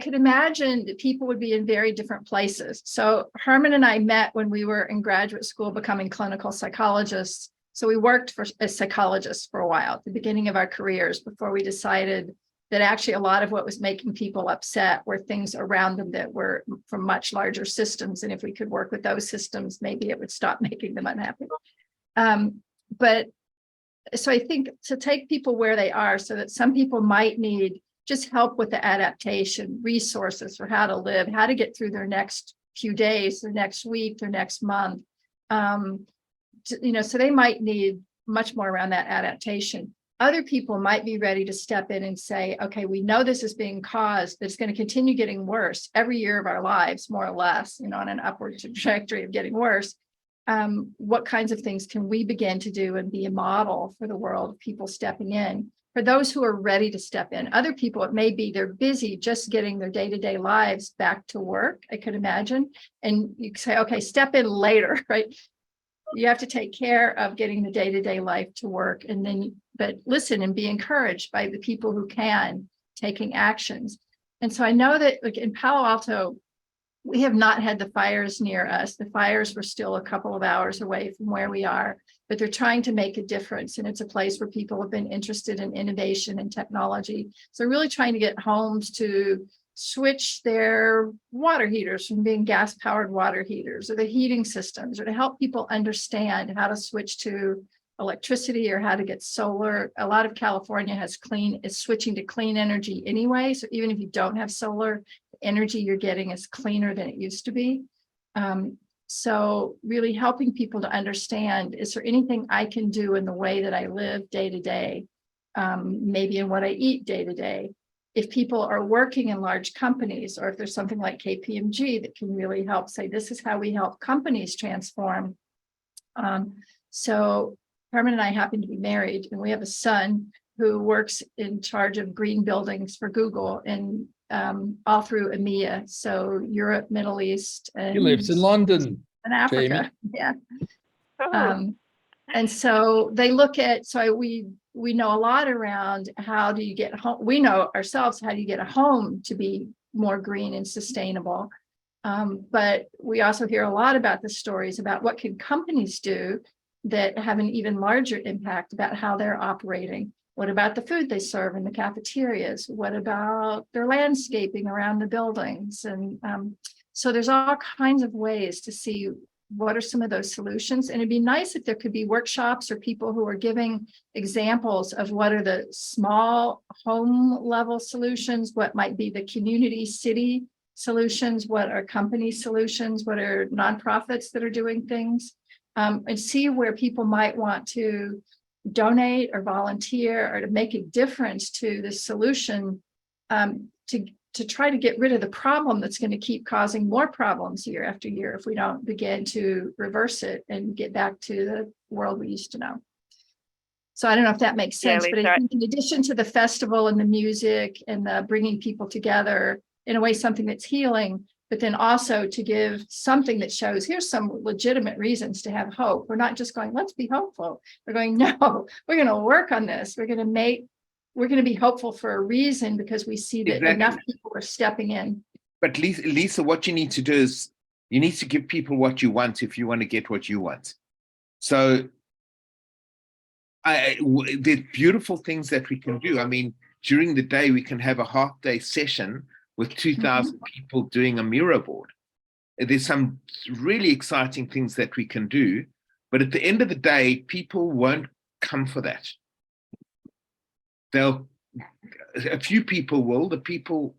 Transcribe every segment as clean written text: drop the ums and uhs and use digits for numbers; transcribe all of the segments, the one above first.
could imagine that people would be in very different places. So Herman and I met when we were in graduate school becoming clinical psychologists. So we worked as psychologists for a while at the beginning of our careers before we decided that actually a lot of what was making people upset were things around them that were from much larger systems. And if we could work with those systems, maybe it would stop making them unhappy. But so I think to take people where they are, so that some people might need just help with the adaptation, resources for how to live, how to get through their next few days, their next week, their next month. So they might need much more around that adaptation. Other people might be ready to step in and say, okay, we know this is being caused, it's going to continue getting worse every year of our lives, more or less, on an upward trajectory of getting worse. What kinds of things can we begin to do and be a model for the world of people stepping in? For those who are ready to step in, other people, it may be they're busy just getting their day-to-day lives back to work, I could imagine. And you say, okay, step in later, right? You have to take care of getting the day-to-day life to work. And then, but listen and be encouraged by the people who can, taking actions. And so I know that like in Palo Alto, we have not had the fires near us. The fires were still a couple of hours away from where we are, but they're trying to make a difference. And it's a place where people have been interested in innovation and technology. So really trying to get homes to switch their water heaters from being gas-powered water heaters or the heating systems, or to help people understand how to switch to electricity or how to get solar. A lot of California is switching to clean energy anyway. So even if you don't have solar, the energy you're getting is cleaner than it used to be. So really helping people to understand, is there anything I can do in the way that I live day to day, maybe in what I eat day to day? If people are working in large companies, or if there's something like KPMG that can really help say, this is how we help companies transform. So Herman and I happen to be married, and we have a son who works in charge of green buildings for Google and all through EMEA, so Europe, Middle East, and he lives in London and Africa. Jamie. Yeah. And so they look at, so we know a lot around how do you get home. We know ourselves, how do you get a home to be more green and sustainable? But we also hear a lot about the stories about what can companies do that have an even larger impact about how they're operating. What about the food they serve in the cafeterias? What about their landscaping around the buildings? And so there's all kinds of ways to see what are some of those solutions. And it'd be nice if there could be workshops or people who are giving examples of what are the small home level solutions, what might be the community city solutions, what are company solutions, what are nonprofits that are doing things, and see where people might want to donate or volunteer or to make a difference to the solution, to try to get rid of the problem that's going to keep causing more problems year after year if we don't begin to reverse it and get back to the world we used to know. So I don't know if that makes sense, but I think in addition to the festival and the music and the bringing people together in a way, something that's healing, but then also to give something that shows here's some legitimate reasons to have hope. We're not just going, let's be hopeful. We're going, no, we're going to work on this. We're going to be hopeful for a reason because we see that enough people are stepping in. But Lisa, what you need to do is you need to give people what you want if you want to get what you want. So there's beautiful things that we can do. I mean, during the day, we can have a half-day session with 2,000 people doing a mural board. There's some really exciting things that we can do, but at the end of the day, people won't come for that. A few people will. The people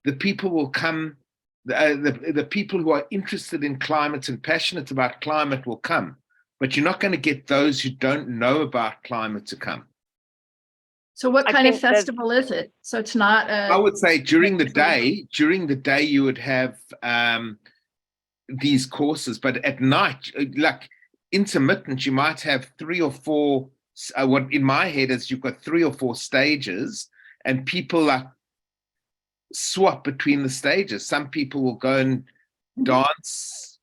will come. The people who are interested in climate and passionate about climate will come, but you're not going to get those who don't know about climate to come. So what kind of festival is it? So it's not I would say during the day you would have these courses, but at night, like intermittent, you might have 3 or 4. What in my head is you've got 3 or 4 stages, and people like swap between the stages. Some people will go and dance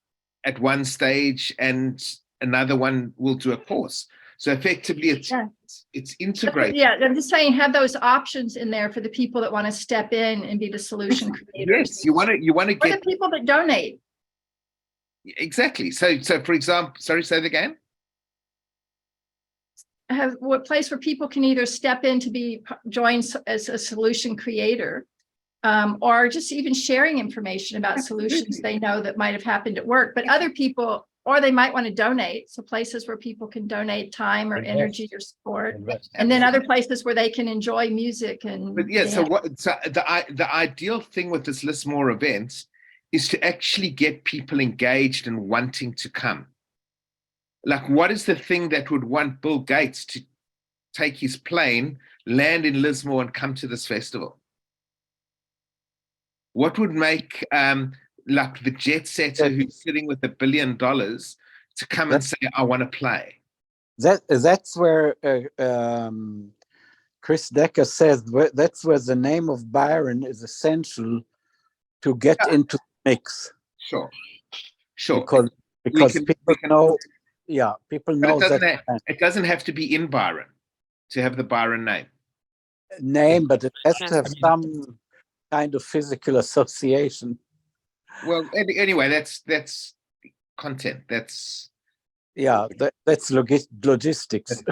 at one stage, and another one will do a course. So effectively, it's integrated. Yeah, I'm just saying, have those options in there for the people that want to step in and be the solution creators. Yes, you want to Or get the people that donate. exactly. So for example, sorry, say that again. Have a place where people can either step in to join as a solution creator, or just even sharing information about solutions they know that might have happened at work. But other people, or they might want to donate. So places where people can donate time or energy or support, and then other places where they can enjoy music and. But yeah, so the ideal thing with this Lismore event is to actually get people engaged and wanting to come. Like, what is the thing that would want Bill Gates to take his plane, land in Lismore, and come to this festival? What would make like the jet setter who's sitting with $1 billion to come and say, "I want to play"? That's where Chris Decker says that's where the name of Byron is essential to get into the mix. Sure. Because people know. Yeah, people know it doesn't have to be in Byron to have the Byron name, but it has to have some kind of physical association. Well, anyway, that's content. That's that's logistics.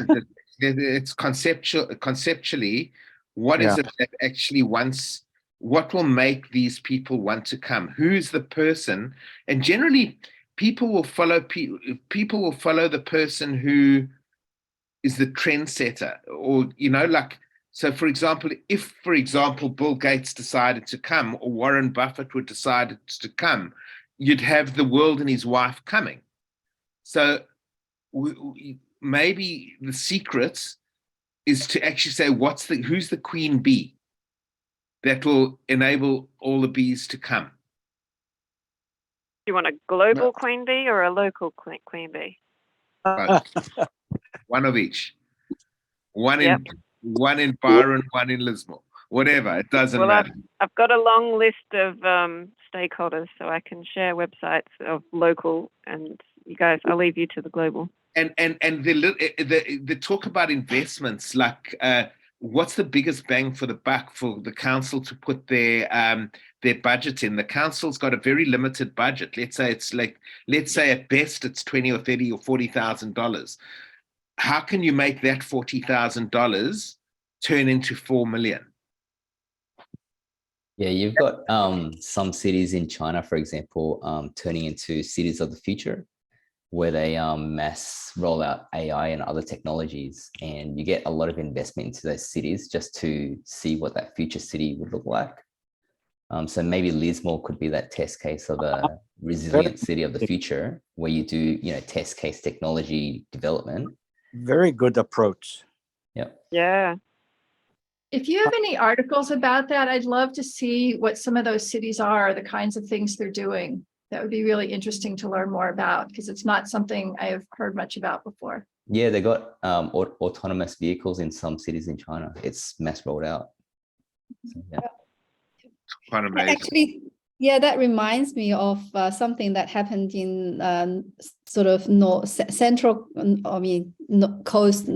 It's conceptually, what is it that actually wants? What will make these people want to come? Who's the person? And generally, people will follow the person who is the trendsetter, or like. So, for example, if Bill Gates decided to come, or Warren Buffett would decide to come, you'd have the world and his wife coming. So maybe the secret is to actually say, who's the queen bee that will enable all the bees to come? Do you want a global queen bee or a local queen bee? One of each. One in Byron, one in Lismore. Whatever, it doesn't matter. I've got a long list of stakeholders, so I can share websites of local, and you guys, I'll leave you to the global. And the talk about investments, like what's the biggest bang for the buck for the council to put their budget in? The council's got a very limited budget. Let's say at best it's $20 or $30 or $40,000. How can you make that $40,000 turn into $4 million? Yeah, you've got some cities in China, for example, turning into cities of the future, where they mass roll out AI and other technologies, and you get a lot of investment into those cities just to see what that future city would look like. So maybe Lismore could be that test case of a resilient city of the future, where you do, test case technology development. Very good approach. Yeah. If you have any articles about that, I'd love to see what some of those cities are, the kinds of things they're doing. That would be really interesting to learn more about, because it's not something I have heard much about before. Yeah, they got autonomous vehicles in some cities in China. It's mass rolled out. So, yeah. Quite amazing. Actually, that reminds me of something that happened in sort of north coast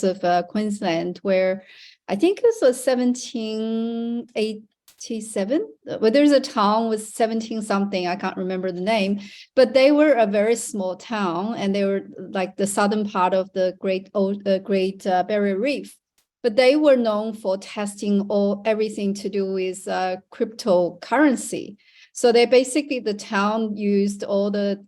of Queensland, where I think it was 1787, but there's a town with 17 something, I can't remember the name, but they were a very small town, and they were like the southern part of the Great Barrier Reef. But they were known for testing everything to do with cryptocurrency. So the town used all the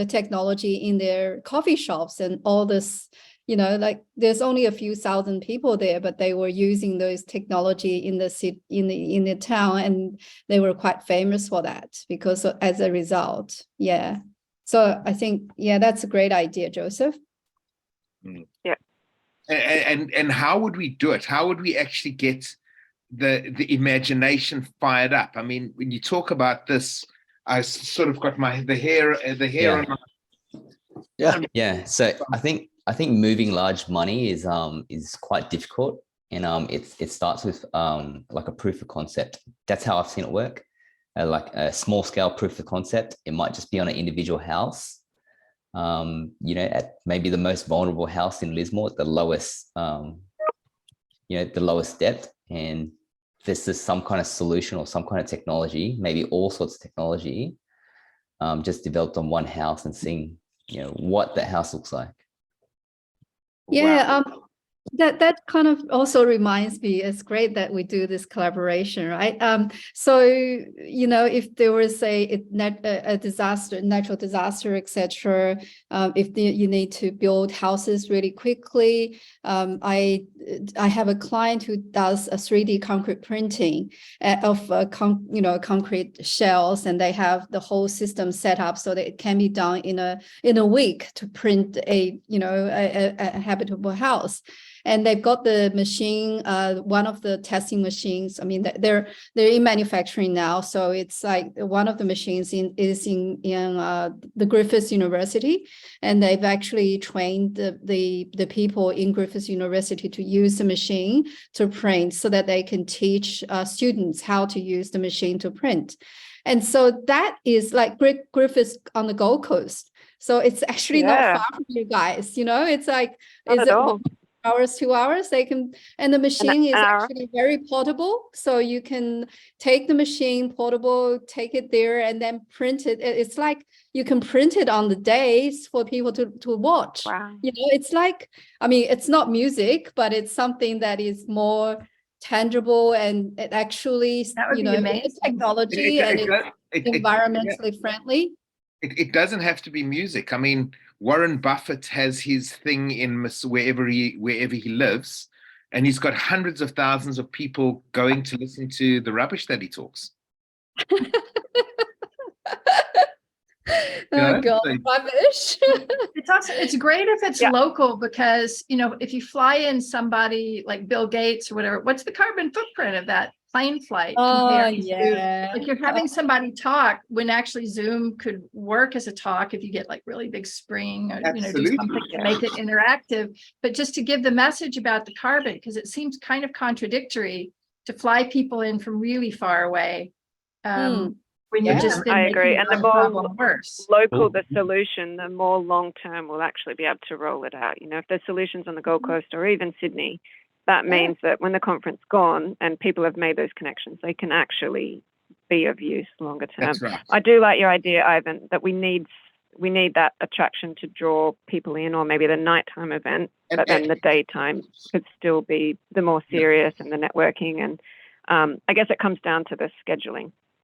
technology in their coffee shops and all this, there's only a few thousand people there, but they were using those technology in the town, and they were quite famous for that because as a result. Yeah. So I think, that's a great idea, Joseph. Yeah. And how would we do it? How would we actually get the imagination fired up? I mean, when you talk about this, I sort of got the hair on my. Yeah. So I think moving large money is quite difficult, and it starts with like a proof of concept. That's how I've seen it work. Like a small scale proof of concept. It might just be on an individual house, at maybe the most vulnerable house in Lismore, the lowest, the lowest depth. And this is some kind of solution or some kind of technology, maybe all sorts of technology, just developed on one house and seeing, what that house looks like. Yeah, that kind of also reminds me, it's great that we do this collaboration, right? So if there was a disaster, natural disaster, etc., if you need to build houses really quickly, I have a client who does a 3D concrete printing of concrete shells, and they have the whole system set up so that it can be done in a week to print a habitable house. And they've got the machine, one of the testing machines. I mean, they're in manufacturing now, so it's like one of the machines is in the Griffith University, and they've actually trained the people in Griffith University to use the machine to print, so that they can teach students how to use the machine to print. And so that is like Griffith on the Gold Coast. So it's actually not far from you guys. It's like, Not is at it all. hours, 2 hours, they can, and the machine is hour. actually very portable. So you can take the machine portable, take it there, and then print it. It's like you can print it on the days for people to watch. Wow. It's like, I mean, it's not music, but it's something that is more tangible, and it actually, That would be amazing. technology and it's environmentally friendly. It doesn't have to be music. I mean, Warren Buffett has his thing in wherever he lives, and he's got hundreds of thousands of people going to listen to the rubbish that he talks. Oh God, rubbish. It's great if it's local, because if you fly in somebody like Bill Gates or whatever, what's the carbon footprint of that plane flight? Like you're having somebody talk when actually Zoom could work as a talk if you get like really big screen, or do something to make it interactive, but just to give the message about the carbon, because it seems kind of contradictory to fly people in from really far away. When you're just I agree. And the more worse. local the solution, the more long term we'll actually be able to roll it out. If there's solutions on the Gold Coast or even Sydney, that means that when the conference gone and people have made those connections, they can actually be of use longer term. That's right. I do like your idea, Ivan, that we need that attraction to draw people in, or maybe the nighttime event, but then the daytime could still be the more serious and the networking. And I guess it comes down to the scheduling.